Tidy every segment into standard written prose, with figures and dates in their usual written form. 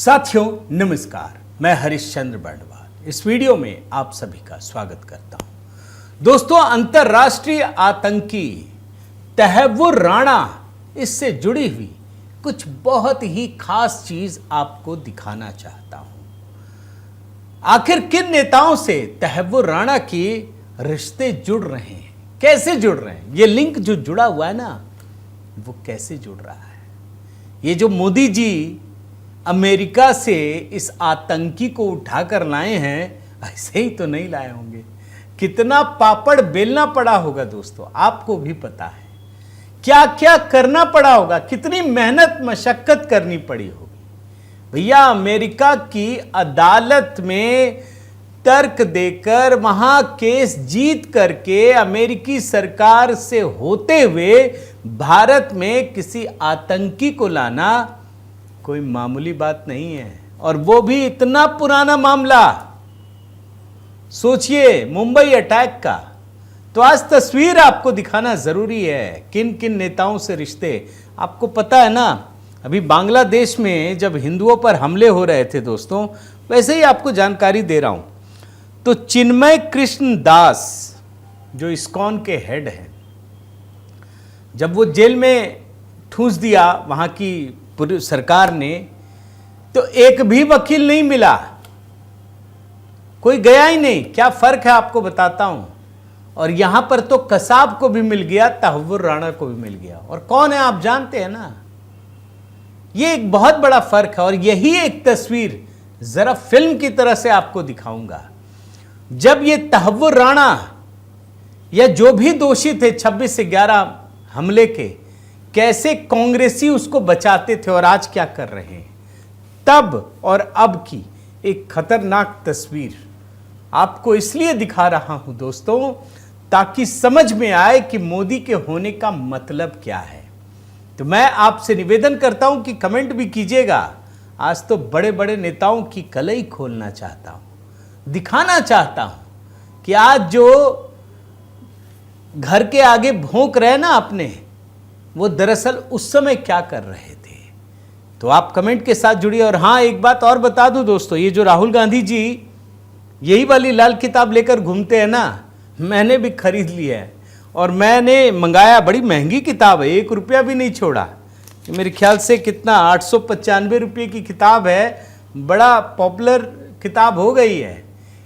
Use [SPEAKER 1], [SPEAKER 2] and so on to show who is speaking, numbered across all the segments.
[SPEAKER 1] साथियों नमस्कार, मैं हरिश्चंद्र बर्णवाल इस वीडियो में आप सभी का स्वागत करता हूं। दोस्तों, अंतर्राष्ट्रीय आतंकी तहव्वुर राणा, इससे जुड़ी हुई कुछ बहुत ही खास चीज आपको दिखाना चाहता हूं। आखिर किन नेताओं से तहव्वुर राणा के रिश्ते जुड़ रहे हैं, कैसे जुड़ रहे हैं, ये लिंक जो जुड़ा हुआ है ना, वो कैसे जुड़ रहा है। ये जो मोदी जी अमेरिका से इस आतंकी को उठाकर लाए हैं, ऐसे ही तो नहीं लाए होंगे। कितना पापड़ बेलना पड़ा होगा दोस्तों, आपको भी पता है। क्या क्या करना पड़ा होगा, कितनी मेहनत मशक्कत करनी पड़ी होगी। भैया, अमेरिका की अदालत में तर्क देकर वहां केस जीत करके अमेरिकी सरकार से होते हुए भारत में किसी आतंकी को लाना कोई मामूली बात नहीं है, और वो भी इतना पुराना मामला। सोचिए, मुंबई अटैक का। तो आज तस्वीर आपको दिखाना जरूरी है, किन किन नेताओं से रिश्ते। आपको पता है ना, अभी बांग्लादेश में जब हिंदुओं पर हमले हो रहे थे दोस्तों, वैसे ही आपको जानकारी दे रहा हूं। तो चिन्मय कृष्ण दास, जो इस्कॉन के हेड हैं, जब वो जेल में ठूंस दिया वहां की पूरी सरकार ने, तो एक भी वकील नहीं मिला, कोई गया ही नहीं। क्या फर्क है आपको बताता हूं। और यहां पर तो कसाब को भी मिल गया, तहव्वुर राणा को भी मिल गया। और कौन है आप जानते हैं ना, ये एक बहुत बड़ा फर्क है। और यही एक तस्वीर जरा फिल्म की तरह से आपको दिखाऊंगा। जब ये तहव्वुर राणा या जो भी दोषी थे 26 से 11 हमले के, कैसे कांग्रेसी उसको बचाते थे और आज क्या कर रहे हैं, तब और अब की एक खतरनाक तस्वीर आपको इसलिए दिखा रहा हूं दोस्तों, ताकि समझ में आए कि मोदी के होने का मतलब क्या है। तो मैं आपसे निवेदन करता हूं कि कमेंट भी कीजिएगा। आज तो बड़े बड़े नेताओं की कलई खोलना चाहता हूं, दिखाना चाहता हूं कि आज जो घर के आगे भौंक रहे ना अपने, वो दरअसल उस समय क्या कर रहे थे। तो आप कमेंट के साथ जुड़िए। और हाँ, एक बात और बता दूं दोस्तों, ये जो राहुल गांधी जी यही वाली लाल किताब लेकर घूमते हैं ना, मैंने भी खरीद ली है। और मैंने मंगाया, बड़ी महंगी किताब है, 1 रुपया भी नहीं छोड़ा। मेरे ख्याल से कितना 895 रुपये की किताब है, बड़ा पॉपुलर किताब हो गई है।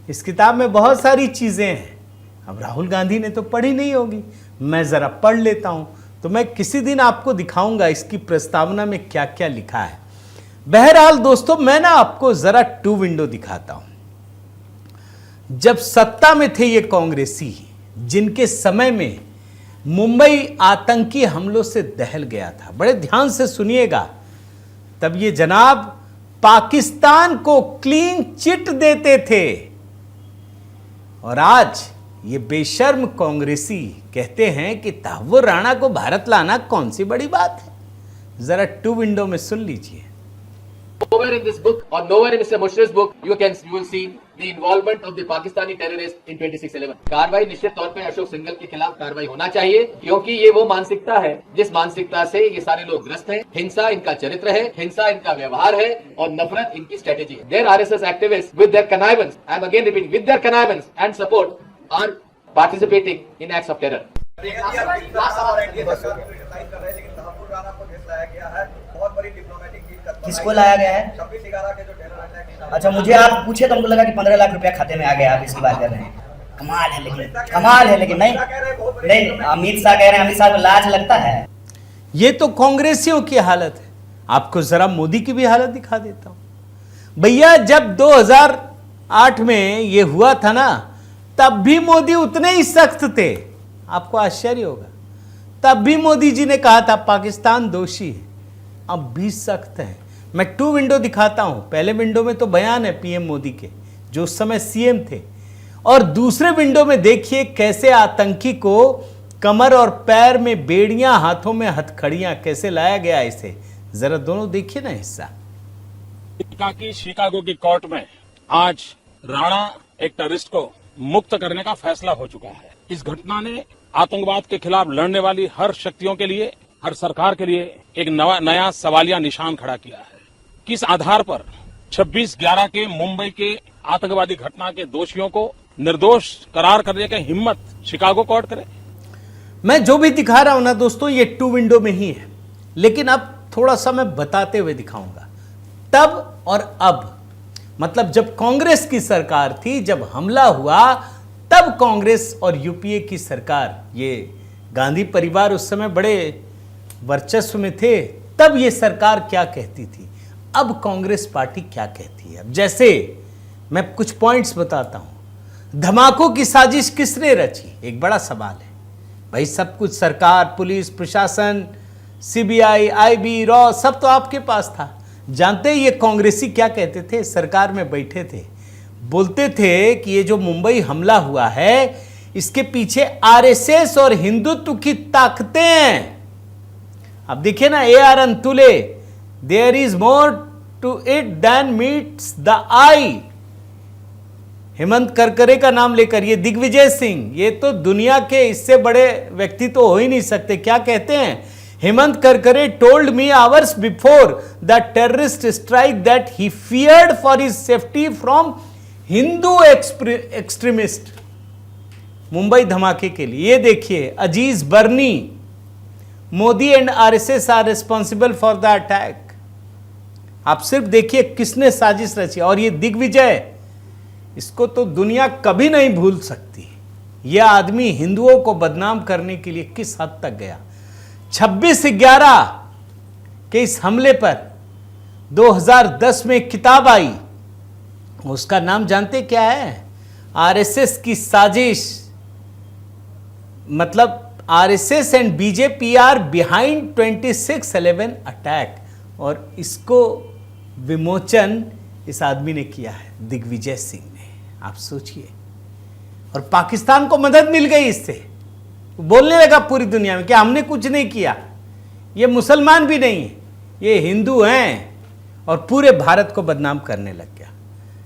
[SPEAKER 1] इस किताब में बहुत सारी चीज़ें हैं। अब राहुल गांधी ने तो पढ़ी नहीं होगी, मैं ज़रा पढ़ लेता हूँ। तो मैं किसी दिन आपको दिखाऊंगा इसकी प्रस्तावना में क्या क्या लिखा है। बहरहाल दोस्तों, मैं ना आपको जरा 2 विंडो दिखाता हूं। जब सत्ता में थे ये कांग्रेसी, जिनके समय में मुंबई आतंकी हमलों से दहल गया था, बड़े ध्यान से सुनिएगा, तब ये जनाब पाकिस्तान को क्लीन चिट देते थे। और आज ये बेशर्म कांग्रेसी कहते हैं कि तहव्वुर राणा को भारत लाना कौन सी बड़ी बात है। जरा 2 विंडो में सुन लीजिए।
[SPEAKER 2] Nowhere in this book or nowhere in Mr. Mushrif's book you will see the involvement of the Pakistani terrorists in 26/11. कार्रवाई निश्चित तौर पे अशोक सिंघल के खिलाफ कार्रवाई होना चाहिए, क्योंकि ये वो मानसिकता है जिस मानसिकता से ये सारे लोग ग्रस्त हैं। हिंसा इनका चरित्र है, हिंसा इनका व्यवहार है, और नफरत इनकी स्ट्रेटेजी है। Their RSS activists with their connivance, I am again repeating, with their connivance and support are participating in acts of terror.
[SPEAKER 3] किसको लाया गया है? 26/11 के जो टेरर अटैक। अच्छा, मुझे आप पूछे तो हमको लगा कि 15 लाख रुपया खाते में आ गया। आप इसकी बात कर रहे हैं, कमाल है। लेकिन नहीं, अमित शाह कह रहे हैं, अमित शाह को लाज लगता है।
[SPEAKER 1] ये तो कांग्रेसियों की हालत है। आपको जरा मोदी की भी हालत दिखा देता हूं। भैया, जब 2008 में ये हुआ था ना, तब भी मोदी उतने ही सख्त थे। आपको आश्चर्य होगा, तब भी मोदी जी ने कहा था पाकिस्तान दोषी है, अब भी सख्त है। मैं 2 विंडो दिखाता हूं। पहले विंडो में तो बयान है पीएम मोदी के, जो उस समय सीएम थे, और दूसरे विंडो में देखिए कैसे आतंकी को कमर और पैर में बेड़ियां, हाथों में हथकड़ियां, कैसे लाया गया इसे। जरा दोनों देखिए ना हिस्सा।
[SPEAKER 4] की शिकागो की कोर्ट में आज राणा एक टेररिस्ट को मुक्त करने का फैसला हो चुका है। इस घटना ने आतंकवाद के खिलाफ लड़ने वाली हर शक्तियों के लिए, हर सरकार के लिए एक नया सवालिया निशान खड़ा किया है। किस आधार पर 26/11 के मुंबई के आतंकवादी घटना के दोषियों को निर्दोष करार करने की हिम्मत शिकागो कोर्ट करे।
[SPEAKER 1] मैं जो भी दिखा रहा हूं ना दोस्तों, ये 2 विंडो में ही है, लेकिन अब थोड़ा सा मैं बताते हुए दिखाऊंगा। तब और अब, मतलब जब कांग्रेस की सरकार थी, जब हमला हुआ, तब कांग्रेस और यूपीए की सरकार, ये गांधी परिवार उस समय बड़े वर्चस्व में थे, तब ये सरकार क्या कहती थी, अब कांग्रेस पार्टी क्या कहती है। अब जैसे मैं कुछ पॉइंट्स बताता हूं। धमाकों की साजिश किसने रची, एक बड़ा सवाल है भाई। सब कुछ सरकार, पुलिस, प्रशासन, सीबीआई, आईबी, रॉ, सब तो आपके पास था। जानते ये कांग्रेसी क्या कहते थे, सरकार में बैठे थे, बोलते थे कि ये जो मुंबई हमला हुआ है, इसके पीछे आरएसएस और हिंदुत्व की ताकतें हैं। अब देखिए ना, AR Antule, there is more to it than meets the eye. Hemant Karkare का नाम लेकर ये दिग्विजय सिंह, ये तो दुनिया के इससे बड़े व्यक्ति तो हो ही नहीं सकते। क्या कहते हैं, Hemant Karkare told me hours before the terrorist strike that he feared for his safety from Hindu extremist. Mumbai धमाके के लिए ये देखिए, Aziz Burney, Modi and RSS are responsible for the attack. आप सिर्फ देखिए किसने साजिश रची। और ये दिग्विजय, इसको तो दुनिया कभी नहीं भूल सकती। यह आदमी हिंदुओं को बदनाम करने के लिए किस हद तक गया। 26/11 के इस हमले पर 2010 में एक किताब आई, उसका नाम जानते क्या है, आरएसएस की साजिश। मतलब RSS and BJP are behind 26/11 attack. और इसको विमोचन इस आदमी ने किया है, दिग्विजय सिंह ने। आप सोचिए, और पाकिस्तान को मदद मिल गई इससे। बोलने लगा पूरी दुनिया में कि हमने कुछ नहीं किया, ये मुसलमान भी नहीं है, ये हिंदू हैं, और पूरे भारत को बदनाम करने लग गया।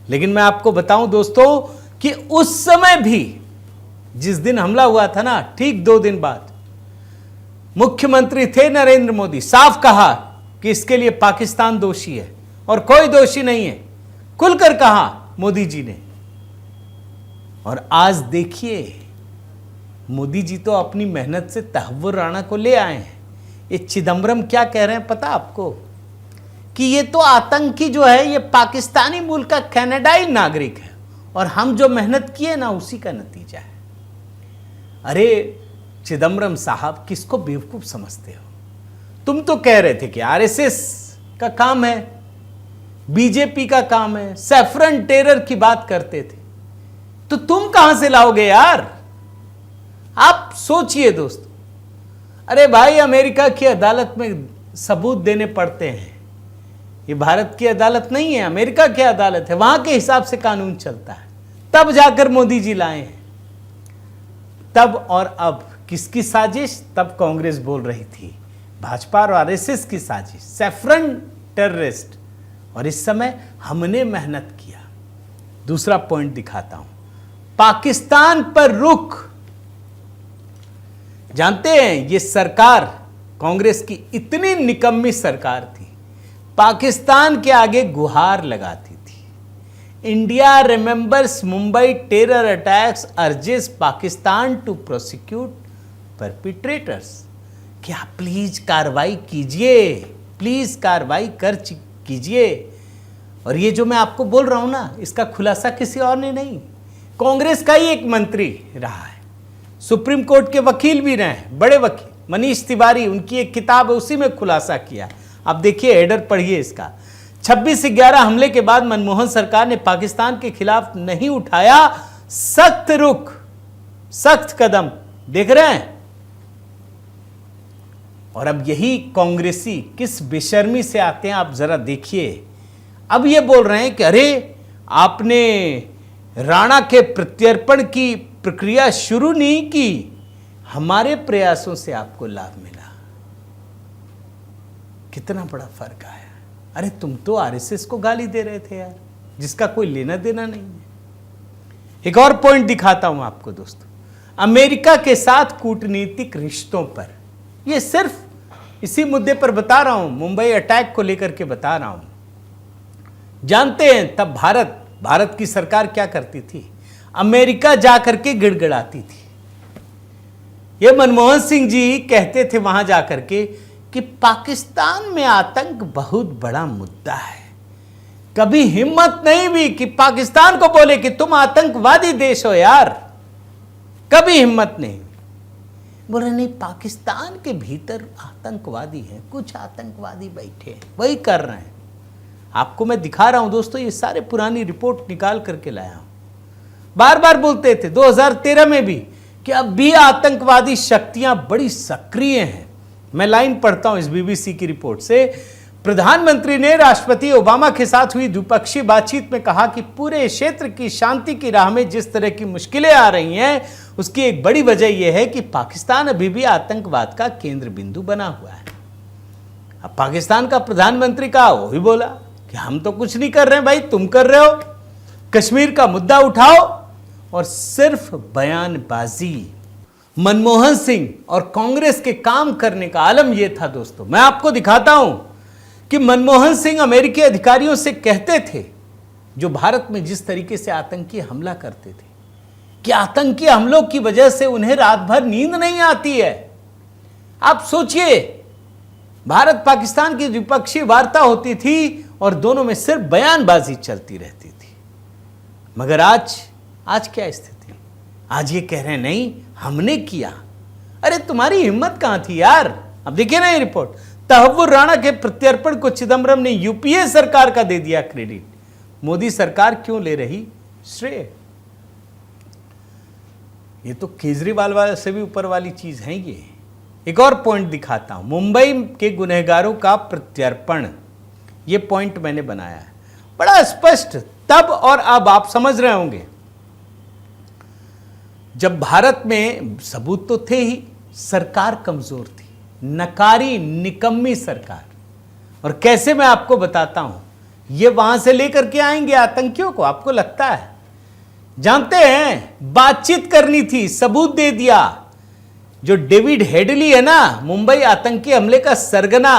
[SPEAKER 1] लेकिन मैं आपको बताऊं दोस्तों कि उस समय भी, जिस दिन हमला हुआ था ना, ठीक 2 दिन बाद मुख्यमंत्री थे नरेंद्र मोदी, साफ कहा कि इसके लिए पाकिस्तान दोषी है और कोई दोषी नहीं है, खुलकर कहा मोदी जी ने। और आज देखिए, मोदी जी तो अपनी मेहनत से तहव्वुर राणा को ले आए हैं। ये चिदम्बरम क्या कह रहे हैं पता आपको, कि ये तो आतंकी जो है, ये पाकिस्तानी मूल का कनाडाई नागरिक है, और हम जो मेहनत किए ना, उसी का नतीजा है। अरे चिदम्बरम साहब, किसको बेवकूफ समझते हो? तुम तो कह रहे थे कि आरएसएस का काम है, बीजेपी का काम है, सैफरन टेरर की बात करते थे, तो तुम कहां से लाओगे यार? आप सोचिए दोस्तों। अरे भाई, अमेरिका की अदालत में सबूत देने पड़ते हैं। ये भारत की अदालत नहीं है, अमेरिका की अदालत है, वहां के हिसाब से कानून चलता है। तब जाकर मोदी जी लाए हैं। तब और अब किसकी साजिश? तब कांग्रेस बोल रही थी भाजपा और आरएसएस की साजिश, सैफरन टेररिस्ट। और इस समय हमने मेहनत किया। दूसरा पॉइंट दिखाता हूं, पाकिस्तान पर रुख। जानते हैं, ये सरकार कांग्रेस की इतनी निकम्मी सरकार थी, पाकिस्तान के आगे गुहार लगाती थी। India remembers Mumbai terror attacks, urges Pakistan to prosecute perpetrators. क्या प्लीज कार्रवाई कीजिए, प्लीज कार्रवाई कीजिए। और ये जो मैं आपको बोल रहा हूं ना, इसका खुलासा किसी और ने नहीं, कांग्रेस का ही एक मंत्री रहा है, सुप्रीम कोर्ट के वकील भी रहे हैं, बड़े वकील मनीष तिवारी, उनकी एक किताब है, उसी में खुलासा किया। अब देखिए, हेडर पढ़िए इसका। 26/11 हमले के बाद मनमोहन सरकार ने पाकिस्तान के खिलाफ नहीं उठाया सख्त रुख, सख्त कदम। देख रहे हैं? और अब यही कांग्रेसी किस बेशर्मी से आते हैं, आप जरा देखिए। अब ये बोल रहे हैं कि अरे, आपने राणा के प्रत्यर्पण की प्रक्रिया शुरू नहीं की, हमारे प्रयासों से आपको लाभ मिला। कितना बड़ा फर्क आया। अरे, तुम तो आरएसएस को गाली दे रहे थे यार, जिसका कोई लेना देना नहीं है। एक और पॉइंट दिखाता हूं आपको दोस्तों, अमेरिका के साथ कूटनीतिक रिश्तों पर। यह सिर्फ इसी मुद्दे पर बता रहा हूं, मुंबई अटैक को लेकर के बता रहा हूं जानते हैं तब भारत की सरकार क्या करती थी? अमेरिका जाकर के गिड़गिड़ाती थी। ये मनमोहन सिंह जी कहते थे वहां जाकर के कि पाकिस्तान में आतंक बहुत बड़ा मुद्दा है। कभी हिम्मत नहीं हुई कि पाकिस्तान को बोले कि तुम आतंकवादी देश हो यार, कभी हिम्मत नहीं। बोले नहीं, पाकिस्तान के भीतर आतंकवादी हैं, कुछ आतंकवादी बैठे हैं, वही कर रहे हैं। आपको मैं दिखा रहा हूं दोस्तों, ये सारे पुरानी रिपोर्ट निकाल करके लाया हूं। बार बार बोलते थे 2013 में भी कि अब भी आतंकवादी शक्तियां बड़ी सक्रिय हैं। मैं लाइन पढ़ता हूं इस बीबीसी की रिपोर्ट से। प्रधानमंत्री ने राष्ट्रपति ओबामा के साथ हुई द्विपक्षीय बातचीत में कहा कि पूरे क्षेत्र की शांति की राह में जिस तरह की मुश्किलें आ रही हैं, उसकी एक बड़ी वजह यह है कि पाकिस्तान अभी भी आतंकवाद का केंद्र बिंदु बना हुआ है। अब पाकिस्तान का प्रधानमंत्री का वो भी बोला कि हम तो कुछ नहीं कर रहे हैं भाई, तुम कर रहे हो। कश्मीर का मुद्दा उठाओ और सिर्फ बयानबाजी। मनमोहन सिंह और कांग्रेस के काम करने का आलम यह था दोस्तों। मैं आपको दिखाता हूं कि मनमोहन सिंह अमेरिकी अधिकारियों से कहते थे, जो भारत में जिस तरीके से आतंकी हमला करते थे, कि आतंकी हमलों की वजह से उन्हें रात भर नींद नहीं आती है। आप सोचिए, भारत पाकिस्तान की द्विपक्षीय वार्ता होती थी और दोनों में सिर्फ बयानबाजी चलती रहती थी। मगर आज क्या स्थिति? आज ये कह रहे हैं नहीं हमने किया। अरे तुम्हारी हिम्मत कहां थी यार? अब देखिए ना ये रिपोर्ट। तहव्वुर राणा के प्रत्यर्पण को चिदम्बरम ने यूपीए सरकार का दे दिया क्रेडिट। मोदी सरकार क्यों ले रही श्रेय? ये तो केजरीवाल वाले से भी ऊपर वाली चीज है। ये एक और पॉइंट दिखाता हूं, मुंबई के गुनहगारों का प्रत्यर्पण। ये पॉइंट मैंने बनाया है बड़ा स्पष्ट। तब और अब आप समझ रहे होंगे, जब भारत में सबूत तो थे ही, सरकार कमजोर थी, नकारी निकम्मी सरकार। और कैसे मैं आपको बताता हूं, ये वहां से लेकर के आएंगे आतंकियों को, आपको लगता है? जानते हैं, बातचीत करनी थी, सबूत दे दिया। जो डेविड हेडली है ना, मुंबई आतंकी हमले का सरगना,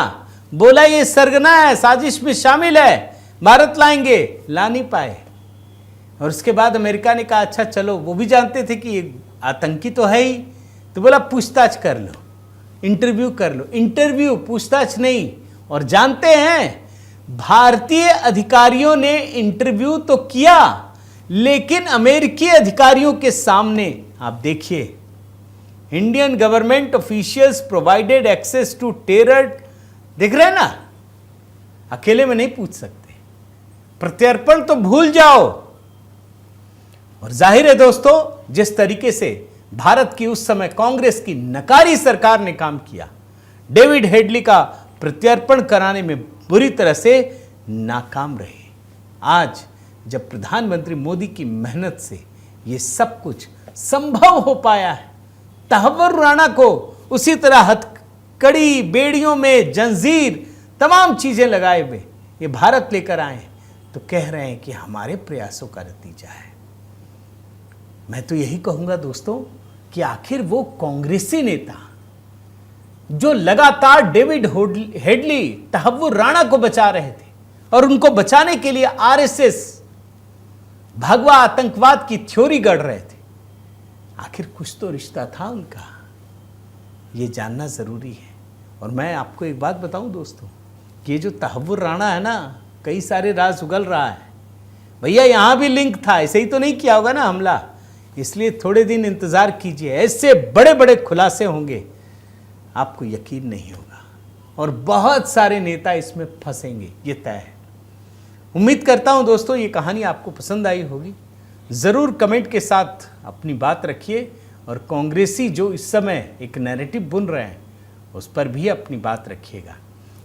[SPEAKER 1] बोला ये सरगना है, साजिश में शामिल है, भारत लाएंगे, ला नहीं पाए। और उसके बाद अमेरिका ने कहा अच्छा चलो, वो भी जानते थे कि ये आतंकी तो है ही, तो बोला पूछताछ कर लो, इंटरव्यू कर लो। इंटरव्यू, पूछताछ नहीं। और जानते हैं, भारतीय अधिकारियों ने इंटरव्यू तो किया, लेकिन अमेरिकी अधिकारियों के सामने आप देखिए, Indian government officials provided access to terror. देख रहे हैं ना, अकेले में नहीं पूछ सकते। प्रत्यर्पण तो भूल जाओ। और जाहिर है दोस्तों, जिस तरीके से भारत की उस समय कांग्रेस की नकारी सरकार ने काम किया, डेविड हेडली का प्रत्यर्पण कराने में बुरी तरह से नाकाम रहे। आज जब प्रधानमंत्री मोदी की मेहनत से यह सब कुछ संभव हो पाया है, तहव्वुर राणा को उसी तरह हथकड़ी, बेड़ियों में जंजीर, तमाम चीजें लगाए हुए ये भारत लेकर आए, तो कह रहे हैं कि हमारे प्रयासों का नतीजा है। मैं तो यही कहूंगा दोस्तों कि आखिर वो कांग्रेसी नेता जो लगातार डेविड हेडली, तहव्वुर राणा को बचा रहे थे और उनको बचाने के लिए आरएसएस, भगवा आतंकवाद की थ्योरी गढ़ रहे थे, आखिर कुछ तो रिश्ता था उनका, ये जानना जरूरी है। और मैं आपको एक बात बताऊं दोस्तों, कि ये जो तहव्वुर राणा है ना, कई सारे राज उगल रहा है भैया, यहां भी लिंक था, ऐसे ही तो नहीं किया होगा ना हमला। इसलिए थोड़े दिन इंतजार कीजिए, ऐसे बड़े बड़े खुलासे होंगे, आपको यकीन नहीं होगा। और बहुत सारे नेता इसमें फंसेंगे, ये तय है। उम्मीद करता हूं दोस्तों ये कहानी आपको पसंद आई होगी। ज़रूर कमेंट के साथ अपनी बात रखिए, और कांग्रेसी जो इस समय एक नैरेटिव बुन रहे हैं उस पर भी अपनी बात रखिएगा।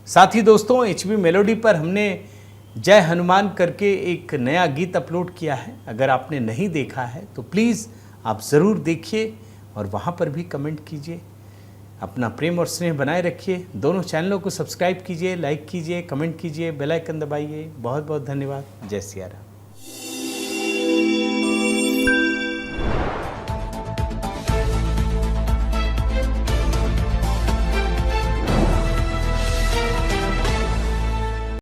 [SPEAKER 1] साथ ही दोस्तों, HB मेलोडी पर हमने जय हनुमान करके एक नया गीत अपलोड किया है। अगर आपने नहीं देखा है तो प्लीज़ आप ज़रूर देखिए और वहाँ पर भी कमेंट कीजिए। अपना प्रेम और स्नेह बनाए रखिए। दोनों चैनलों को सब्सक्राइब कीजिए, लाइक कीजिए, कमेंट कीजिए, बेल आइकन दबाइए। बहुत बहुत धन्यवाद। जय सिया राम।